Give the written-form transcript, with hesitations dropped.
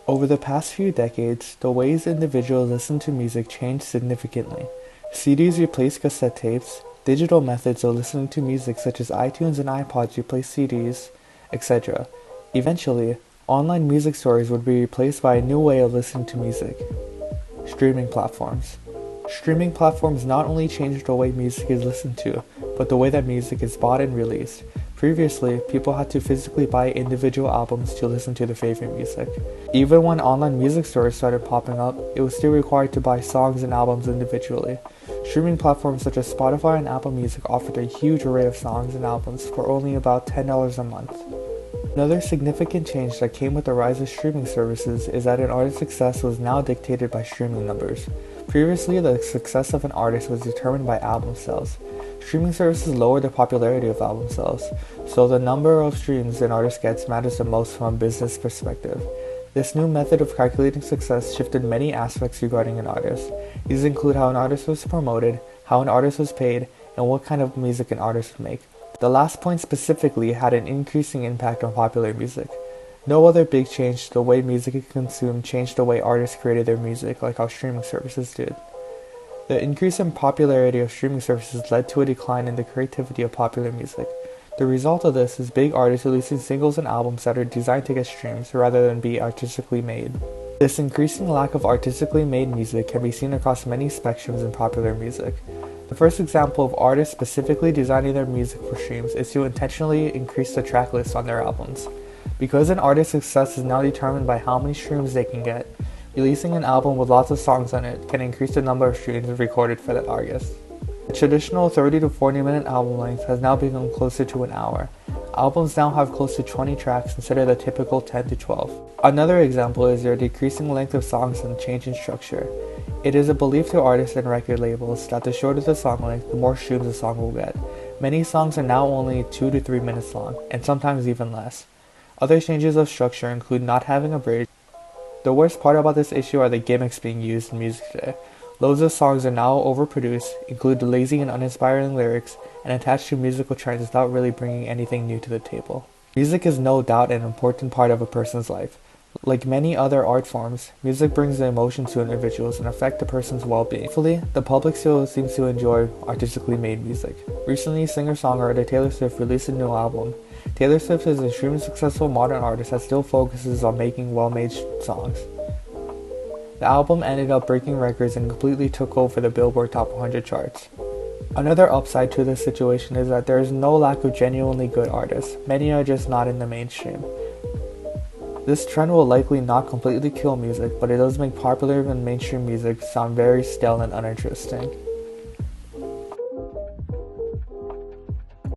Over the past few decades, the ways individuals listen to music changed significantly. CDs replaced cassette tapes, digital methods of listening to music such as iTunes and iPods replaced CDs, etc. Eventually, online music stores would be replaced by a new way of listening to music: streaming platforms. Streaming platforms not only changed the way music is listened to, but the way that music is bought and released. Previously, people had to physically buy individual albums to listen to their favorite music. Even when online music stores started popping up, it was still required to buy songs and albums individually. Streaming platforms such as Spotify and Apple Music offered a huge array of songs and albums for only about $10 a month. Another significant change that came with the rise of streaming services is that an artist's success was now dictated by streaming numbers. Previously, the success of an artist was determined by album sales. Streaming services lowered the popularity of album sales, so the number of streams an artist gets matters the most from a business perspective. This new method of calculating success shifted many aspects regarding an artist. These include how an artist was promoted, how an artist was paid, and what kind of music an artist would make. The last point specifically had an increasing impact on popular music. No other big change to the way music is consumed changed the way artists created their music like how streaming services did. The increase in popularity of streaming services led to a decline in the creativity of popular music. The result of this is big artists releasing singles and albums that are designed to get streams rather than be artistically made. This increasing lack of artistically made music can be seen across many spectrums in popular music. The first example of artists specifically designing their music for streams is to intentionally increase the track list on their albums. Because an artist's success is now determined by how many streams they can get, releasing an album with lots of songs on it can increase the number of streams recorded for that artist. The traditional 30 to 40 minute album length has now become closer to an hour. Albums now have close to 20 tracks instead of the typical 10 to 12. Another example is their decreasing length of songs and change in structure. It is a belief to artists and record labels that the shorter the song length, the more streams a song will get. Many songs are now only 2 to 3 minutes long, and sometimes even less. Other changes of structure include not having a bridge. The worst part about this issue are the gimmicks being used in music today. Loads of songs are now overproduced, include lazy and uninspiring lyrics, and attached to musical trends without really bringing anything new to the table. Music is no doubt an important part of a person's life. Like many other art forms, music brings the emotion to individuals and affects a person's well-being. Thankfully, the public still seems to enjoy artistically made music. Recently, singer-songwriter Taylor Swift released a new album. Taylor Swift is an extremely successful modern artist that still focuses on making well-made songs. The album ended up breaking records and completely took over the Billboard Top 100 charts. Another upside to this situation is that there is no lack of genuinely good artists. Many are just not in the mainstream. This trend will likely not completely kill music, but it does make popular and mainstream music sound very stale and uninteresting.